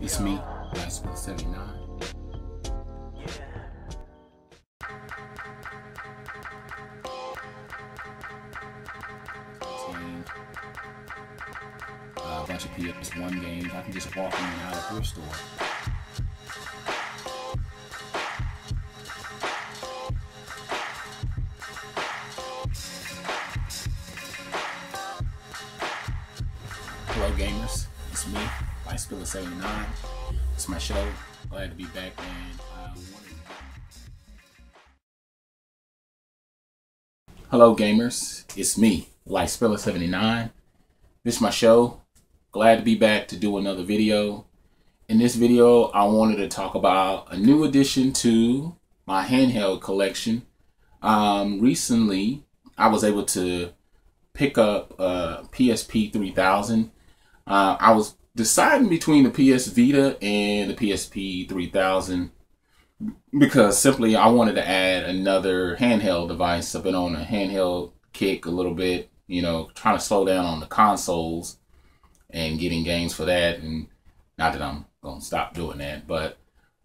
It's me, SPILLIN. A bunch of PS1 games. I can just walk in and out of thrift store. Hello gamers, it's me, SPILLIN. It's my show. Glad to be back, and hello gamers, it's me, SPILLIN. This is my show. Glad to be back to do another video. In this video, I wanted to talk about a new addition to my handheld collection. Recently, I was able to pick up a PSP 3000. I was deciding between the PS Vita and the PSP 3000 because simply I wanted to add another handheld device. I've been on a handheld kick a little bit, you know, trying to slow down on the consoles and getting games for that. And not that I'm going to stop doing that, but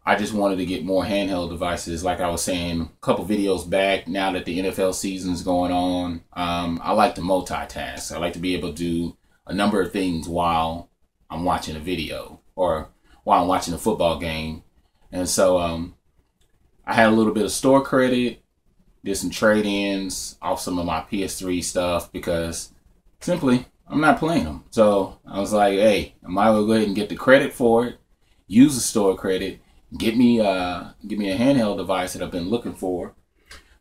I just wanted to get more handheld devices. Like I was saying a couple videos back, now that the NFL season is going on, I like to multitask. I like to be able to do a number of things while I'm watching a video or while I'm watching a football game. And so I had a little bit of store credit, did some trade-ins off some of my PS3 stuff because simply I'm not playing them. So I was like, hey, I might as well go ahead and get the credit for it, use the store credit, get me a handheld device that I've been looking for.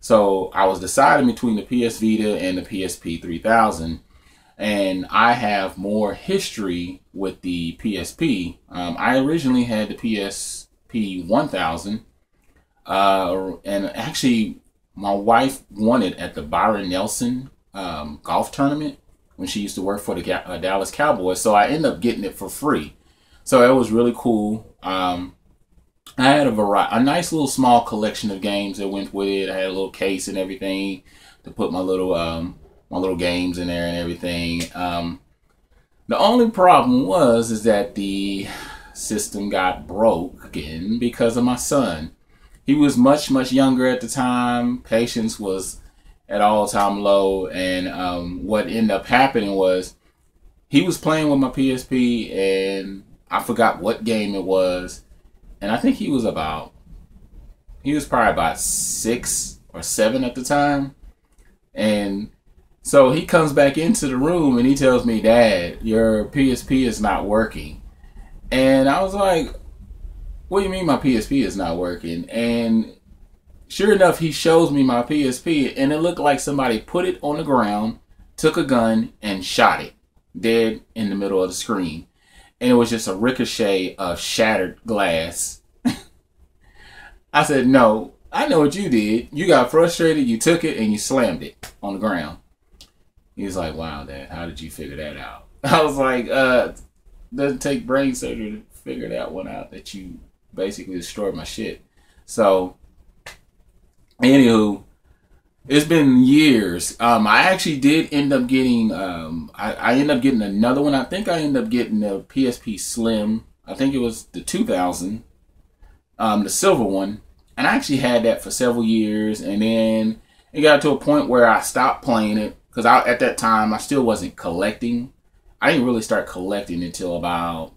So I was deciding between the PS Vita and the PSP 3000. And I have more history with the PSP. I originally had the PSP 1000. And actually, my wife won it at the Byron Nelson golf tournament when she used to work for the Dallas Cowboys. So I ended up getting it for free. So it was really cool. I had a nice little small collection of games that went with it. I had a little case and everything to put my little games in there and everything. The only problem is that the system got broken because of my son. He was much younger at the time. Patience was at all-time low, and what ended up happening was he was playing with my PSP, and I forgot what game it was, and I think he was probably about 6 or 7 at the time. And so he comes back into the room and he tells me, "Dad, your PSP is not working." And I was like, "What do you mean my PSP is not working?" And sure enough, he shows me my PSP, and it looked like somebody put it on the ground, took a gun, and shot it dead in the middle of the screen. And it was just a ricochet of shattered glass. I said, "No, I know what you did. You got frustrated, you took it, and you slammed it on the ground." He was like, "Wow, Dad, how did you figure that out?" I was like, doesn't take brain surgery to figure that one out, that you basically destroyed my shit." So, anywho, it's been years. I actually did end up getting, I ended up getting another one. I think I ended up getting the PSP Slim. I think it was the 2000, the silver one. And I actually had that for several years. And then it got to a point where I stopped playing it. Because at that time, I still wasn't collecting. I didn't really start collecting until about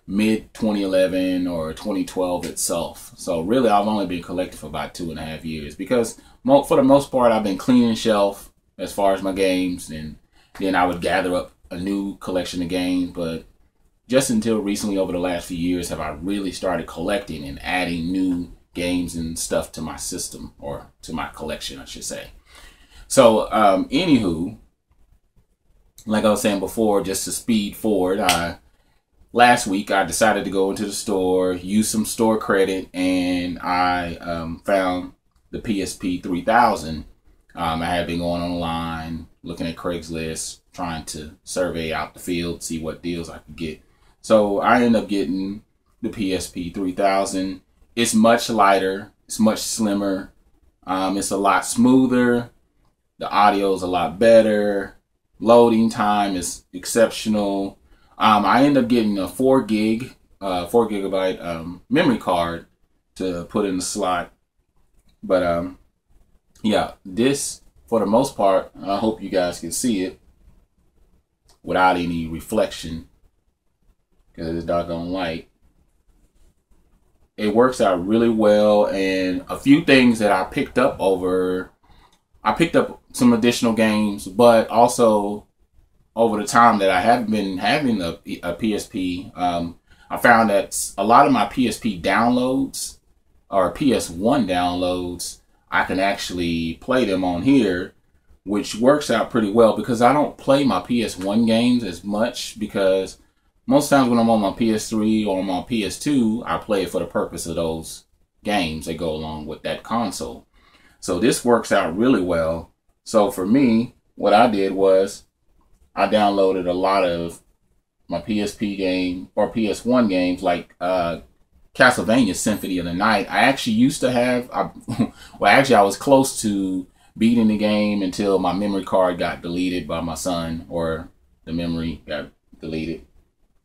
mid-2011 or 2012 itself. So really, I've only been collecting for about 2.5 years. Because for the most part, I've been cleaning shelf as far as my games. And then I would gather up a new collection of games. But just until recently, over the last few years, have I really started collecting and adding new games and stuff to my system. Or to my collection, I should say. So, anywho, like I was saying before, just to speed forward, last week I decided to go into the store, use some store credit, and I found the PSP 3000. I had been going online, looking at Craigslist, trying to survey out the field, see what deals I could get. So I ended up getting the PSP 3000. It's much lighter, it's much slimmer, it's a lot smoother. The audio is a lot better. Loading time is exceptional. I ended up getting a 4 gig 4 GB memory card to put in the slot. But yeah, this for the most part, I hope you guys can see it without any reflection because it's doggone light. It works out really well, and a few things that I picked up some additional games, but also over the time that I have been having a PSP, I found that a lot of my PSP downloads or PS1 downloads, I can actually play them on here, which works out pretty well because I don't play my PS1 games as much because most times when I'm on my PS3 or my PS2, I play it for the purpose of those games that go along with that console. So this works out really well. So for me, what I did was I downloaded a lot of my PSP game or PS1 games like Castlevania Symphony of the Night. I actually used to have, well, actually I was close to beating the game until my memory card got deleted by my son, or the memory got deleted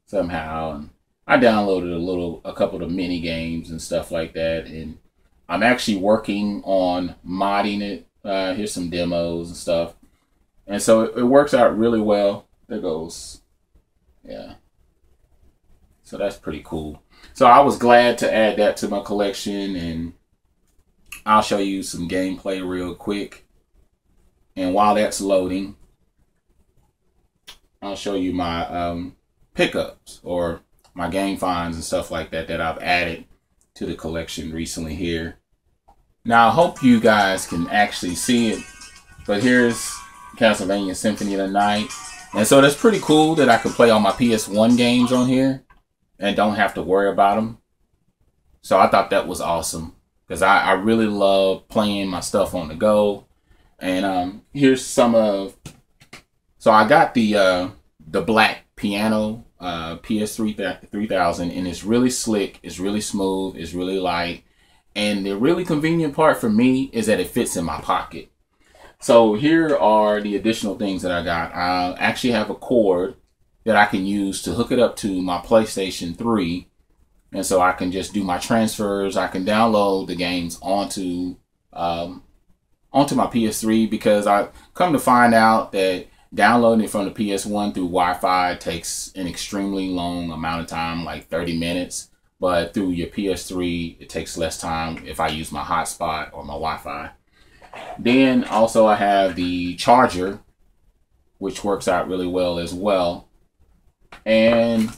somehow. And I downloaded a couple of mini games and stuff like that. And I'm actually working on modding it. Here's some demos and stuff. And so it works out really well. There goes. Yeah. So that's pretty cool. So I was glad to add that to my collection, and I'll show you some gameplay real quick. And while that's loading, I'll show you my pickups or my game finds and stuff like that that I've added to the collection recently here. Now I hope you guys can actually see it, but here's Castlevania Symphony of the Night. And so that's pretty cool that I can play all my PS1 games on here and don't have to worry about them. So I thought that was awesome because I really love playing my stuff on the go. And here's some of, so I got the black piano PS3 3000, and it's really slick, it's really smooth, it's really light. And the really convenient part for me is that it fits in my pocket. So here are the additional things that I got. I actually have a cord that I can use to hook it up to my PlayStation 3. And so I can just do my transfers. I can download the games onto my PS3, because I come to find out that downloading it from the PS1 through Wi-Fi takes an extremely long amount of time, like 30 minutes. But through your PS3, it takes less time if I use my hotspot or my Wi-Fi. Then also I have the charger, which works out really well as well. And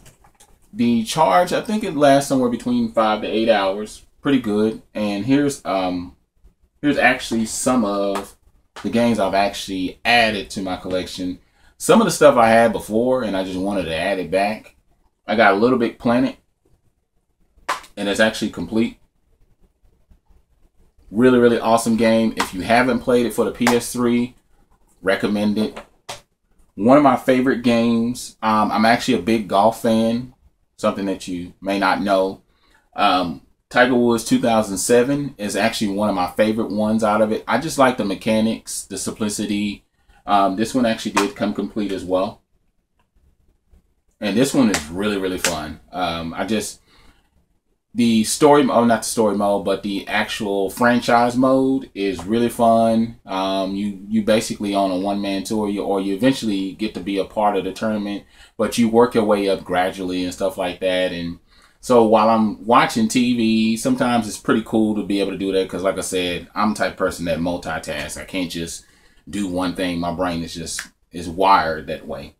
the charge, I think it lasts somewhere between 5 to 8 hours. Pretty good. And here's actually some of the games I've actually added to my collection. Some of the stuff I had before and I just wanted to add it back. I got Little Big Planet, and it's actually complete. Really, really awesome game. If you haven't played it for the PS3, recommend it. One of my favorite games. I'm actually a big golf fan. Something that you may not know. Tiger Woods 2007 is actually one of my favorite ones out of it. I just like the mechanics, the simplicity. This one actually did come complete as well. And this one is really, really fun. The story, not the story mode, but the actual franchise mode is really fun. You basically on a one-man tour, or you eventually get to be a part of the tournament, but you work your way up gradually and stuff like that. And so while I'm watching TV, sometimes it's pretty cool to be able to do that, because like I said, I'm the type of person that multitasks. I can't just do one thing. My brain is wired that way.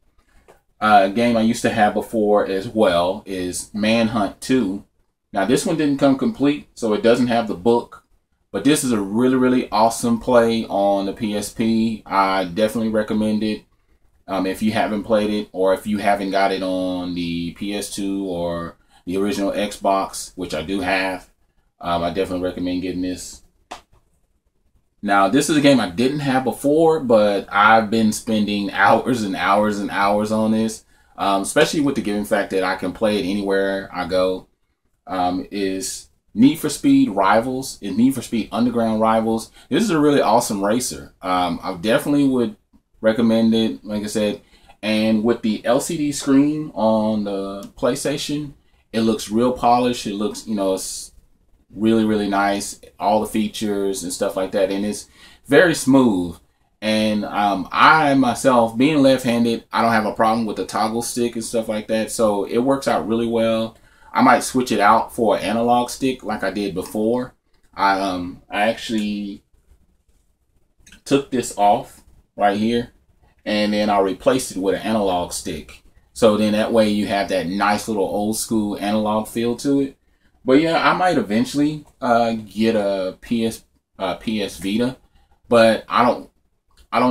A game I used to have before as well is Manhunt 2. Now this one didn't come complete, so it doesn't have the book, but this is a really, really awesome play on the PSP. I definitely recommend it if you haven't played it, or if you haven't got it on the PS2 or the original Xbox, which I do have. I definitely recommend getting this. Now this is a game I didn't have before, but I've been spending hours and hours and hours on this, especially with the given fact that I can play it anywhere I go. Is Need for Speed Rivals, and Need for Speed Underground Rivals. This is a really awesome racer. I definitely would recommend it, like I said. And with the LCD screen on the PlayStation, It looks real polished. It looks, you know, it's really, really nice. All the features and stuff like that. And it's very smooth. And I myself, being left-handed, I don't have a problem with the toggle stick and stuff like that. So it works out really well. I might switch it out for an analog stick like I did before. I actually took this off right here, and then I replaced it with an analog stick. So then that way you have that nice little old school analog feel to it. But yeah, I might eventually get a PS Vita, but I don't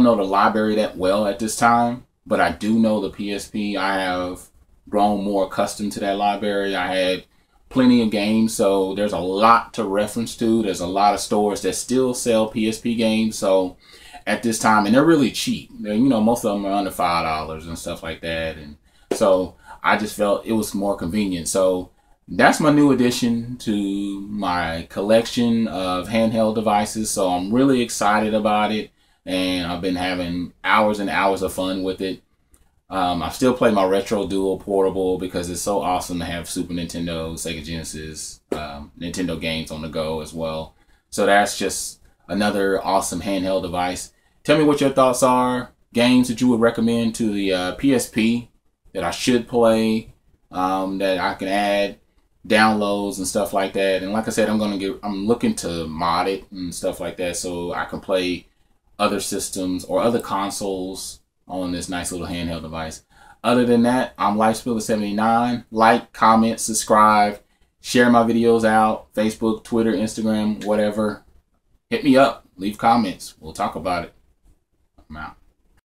know the library that well at this time. But I do know the PSP. I have grown more accustomed to that library. I had plenty of games, so there's a lot to reference to. There's a lot of stores that still sell PSP games. So at this time, and they're really cheap. You know, most of them are under $5 and stuff like that. And so I just felt it was more convenient. So that's my new addition to my collection of handheld devices. So I'm really excited about it, and I've been having hours and hours of fun with it. I still play my Retro Duo Portable because it's so awesome to have Super Nintendo, Sega Genesis, Nintendo games on the go as well. So that's just another awesome handheld device. Tell me what your thoughts are. Games that you would recommend to the PSP that I should play, that I can add downloads and stuff like that. And like I said, I'm looking to mod it and stuff like that so I can play other systems or other consoles on this nice little handheld device. Other than that, I'm SPILLIN. Like, comment, subscribe, share my videos out, Facebook, Twitter, Instagram, whatever. Hit me up, leave comments. We'll talk about it. I'm out.